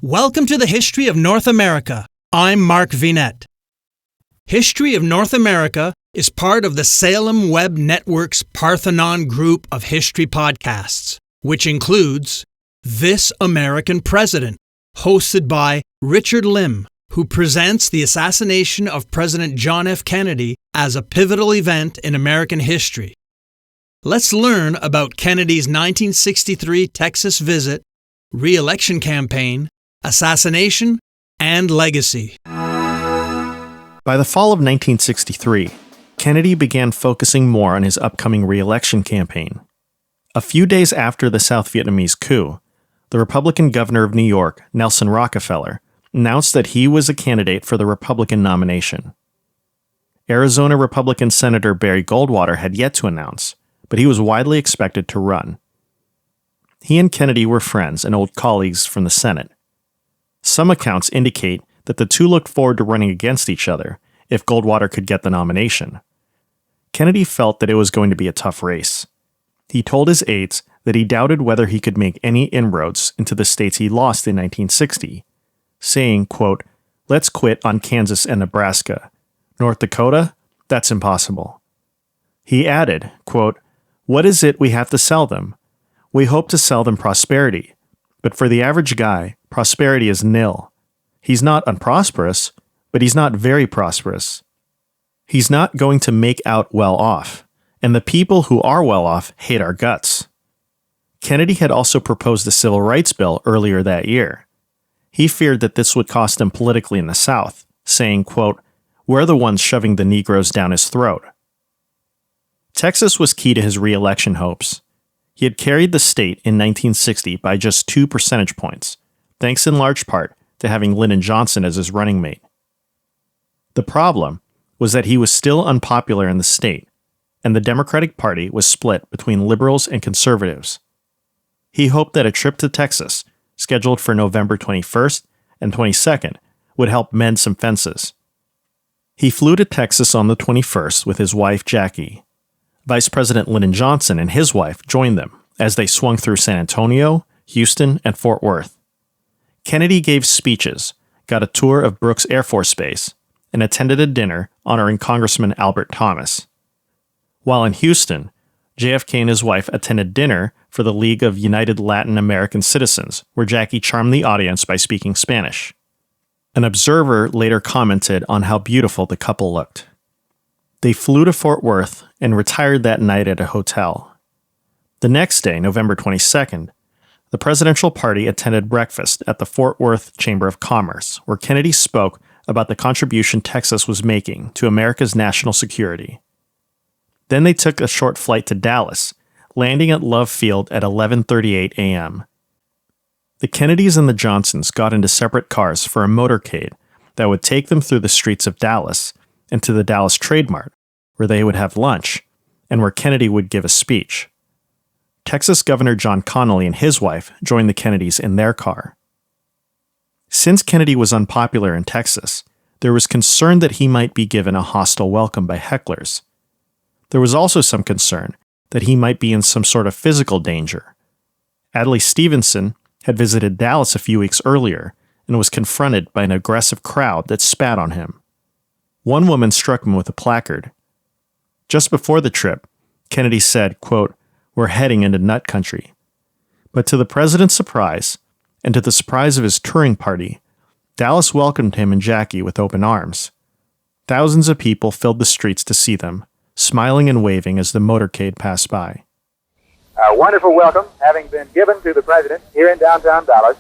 Welcome to the History of North America. I'm Mark Vinette. History of North America is part of the Salem Web Network's Parthenon group of history podcasts, which includes This American President, hosted by Richard Lim, who presents the assassination of President John F. Kennedy as a pivotal event in American history. Let's learn about Kennedy's 1963 Texas visit, reelection campaign, assassination, and legacy. By the fall of 1963, Kennedy began focusing more on his upcoming re-election campaign. A few days after the South Vietnamese coup, the Republican governor of New York, Nelson Rockefeller, announced that he was a candidate for the Republican nomination. Arizona Republican Senator Barry Goldwater had yet to announce, but he was widely expected to run. He and Kennedy were friends and old colleagues from the Senate. Some accounts indicate that the two looked forward to running against each other if Goldwater could get the nomination. Kennedy felt that it was going to be a tough race. He told his aides that he doubted whether he could make any inroads into the states he lost in 1960, saying, quote, "Let's quit on Kansas and Nebraska. North Dakota? That's impossible." He added, quote, "What is it we have to sell them? We hope to sell them prosperity. But for the average guy, prosperity is nil. He's not unprosperous, but he's not very prosperous. He's not going to make out well off, and the people who are well off hate our guts." Kennedy had also proposed a civil rights bill earlier that year. He feared that this would cost him politically in the South, saying, quote, "We're the ones shoving the Negroes down his throat." Texas was key to his re-election hopes. He had carried the state in 1960 by just 2 percentage points, thanks in large part to having Lyndon Johnson as his running mate. The problem was that he was still unpopular in the state, and the Democratic Party was split between liberals and conservatives. He hoped that a trip to Texas, scheduled for November 21st and 22nd, would help mend some fences. He flew to Texas on the 21st with his wife, Jackie. Vice President Lyndon Johnson and his wife joined them as they swung through San Antonio, Houston, and Fort Worth. Kennedy gave speeches, got a tour of Brooks Air Force Base, and attended a dinner honoring Congressman Albert Thomas. While in Houston, JFK and his wife attended dinner for the League of United Latin American Citizens, where Jackie charmed the audience by speaking Spanish. An observer later commented on how beautiful the couple looked. They flew to Fort Worth and retired that night at a hotel. The next day, November 22nd, the presidential party attended breakfast at the Fort Worth Chamber of Commerce, where Kennedy spoke about the contribution Texas was making to America's national security. Then they took a short flight to Dallas, landing at Love Field at 11:38 a.m. The Kennedys and the Johnsons got into separate cars for a motorcade that would take them through the streets of Dallas and to the Dallas Trade Mart, where they would have lunch, and where Kennedy would give a speech. Texas Governor John Connally and his wife joined the Kennedys in their car. Since Kennedy was unpopular in Texas, there was concern that he might be given a hostile welcome by hecklers. There was also some concern that he might be in some sort of physical danger. Adlai Stevenson had visited Dallas a few weeks earlier and was confronted by an aggressive crowd that spat on him. One woman struck him with a placard. Just before the trip, Kennedy said, quote, "We're heading into nut country." But to the president's surprise, and to the surprise of his touring party, Dallas welcomed him and Jackie with open arms. Thousands of people filled the streets to see them, smiling and waving as the motorcade passed by. A wonderful welcome having been given to the president here in downtown Dallas.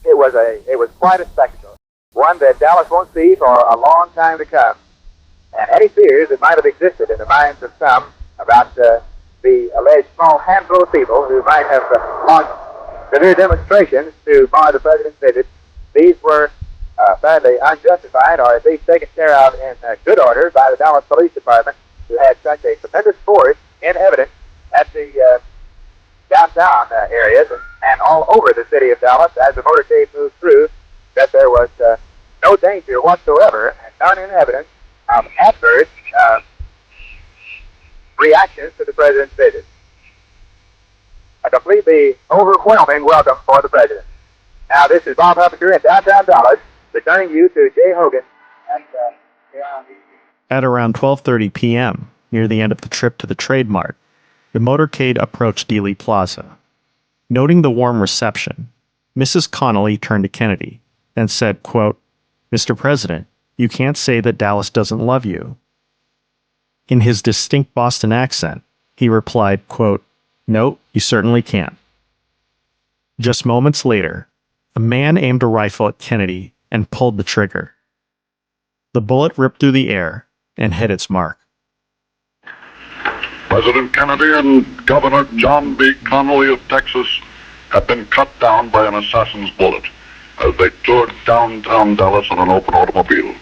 It was quite a spectacle, one that Dallas won't see for a long time to come. And any fears that might have existed in the minds of some about the alleged small handful of people who might have launched severe demonstrations to bar the president's visit, these were apparently unjustified, or at least taken care of in good order by the Dallas Police Department, who had such a tremendous force in evidence at the downtown areas and all over the city of Dallas as the motorcade moved through, that there was no danger whatsoever and none in evidence of adverse reactions to the president's visit. A completely overwhelming welcome for the president. Now, this is Bob Huffaker in downtown Dallas, returning you to Jay Hogan. At around 12:30 p.m., near the end of the trip to the Trade Mart, the motorcade approached Dealey Plaza. Noting the warm reception, Mrs. Connolly turned to Kennedy and said, quote, "Mr. President, you can't say that Dallas doesn't love you." In his distinct Boston accent, he replied, quote, "No, you certainly can't." Just moments later, a man aimed a rifle at Kennedy and pulled the trigger. The bullet ripped through the air and hit its mark. President Kennedy and Governor John B. Connolly of Texas had been cut down by an assassin's bullet as they toured downtown Dallas in an open automobile.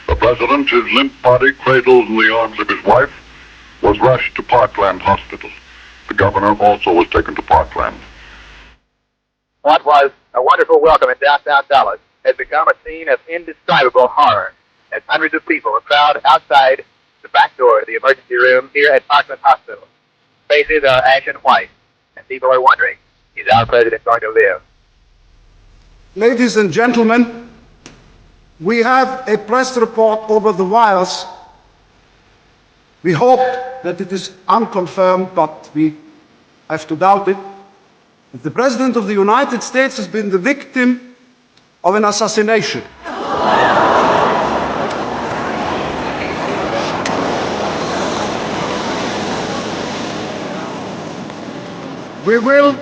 The president, his limp body cradled in the arms of his wife, was rushed to Parkland Hospital. The governor also was taken to Parkland. What was a wonderful welcome in downtown Dallas has become a scene of indescribable horror as hundreds of people are crowded outside the back door of the emergency room here at Parkland Hospital. Faces are ashen white, and people are wondering, is our president going to live? Ladies and gentlemen, we have a press report over the wires. We hope that it is unconfirmed, but we have to doubt it. The President of the United States has been the victim of an assassination. We will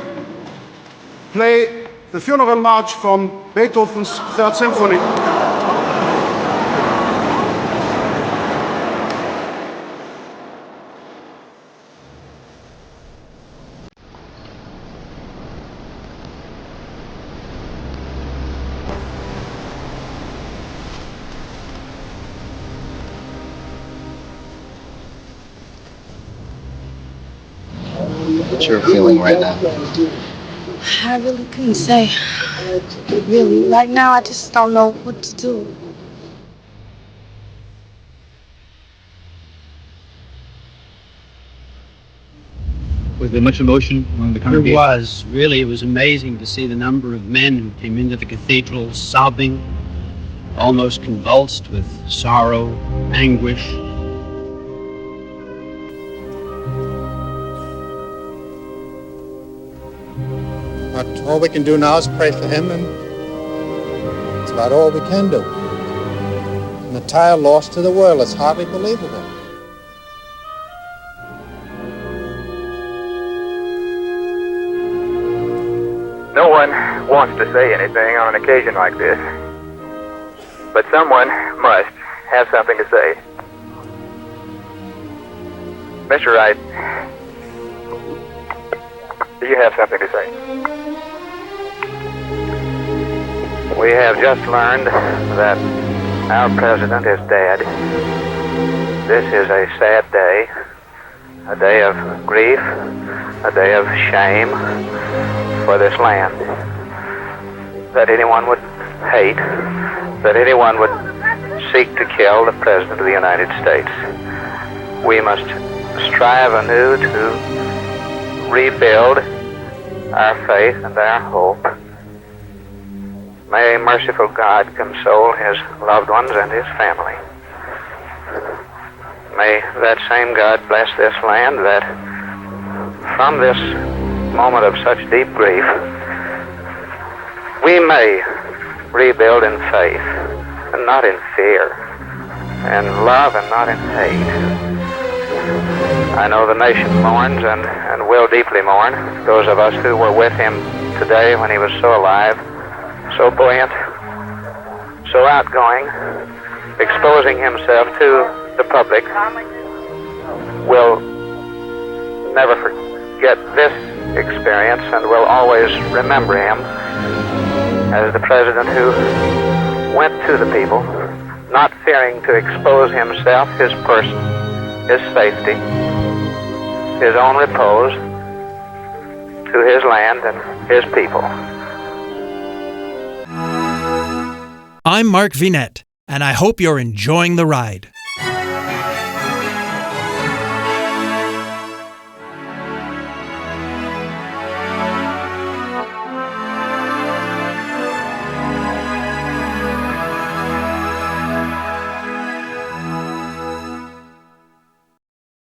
play the funeral march from Beethoven's Third Symphony. What's your feeling right now? I really couldn't say. Really, right now I just don't know what to do. Was there much emotion among the congregation? There was. Really, it was amazing to see the number of men who came into the cathedral sobbing, almost convulsed with sorrow, anguish. But all we can do now is pray for him, and it's about all we can do. An entire loss to the world. It's hardly believable. No one wants to say anything on an occasion like this, but someone must have something to say. Mr. Wright, do you have something to say? We have just learned that our president is dead. This is a sad day, a day of grief, a day of shame for this land. That anyone would hate, that anyone would seek to kill the President of the United States. We must strive anew to rebuild our faith and our hope. May merciful God console his loved ones and his family. May that same God bless this land, that from this moment of such deep grief, we may rebuild in faith and not in fear, and love and not in hate. I know the nation mourns and will deeply mourn those of us who were with him today when he was so alive, so buoyant, so outgoing, exposing himself to the public. Will never forget this experience and will always remember him as the president who went to the people, not fearing to expose himself, his person, his safety, his own repose, to his land and his people. I'm Mark Vinet, and I hope you're enjoying the ride.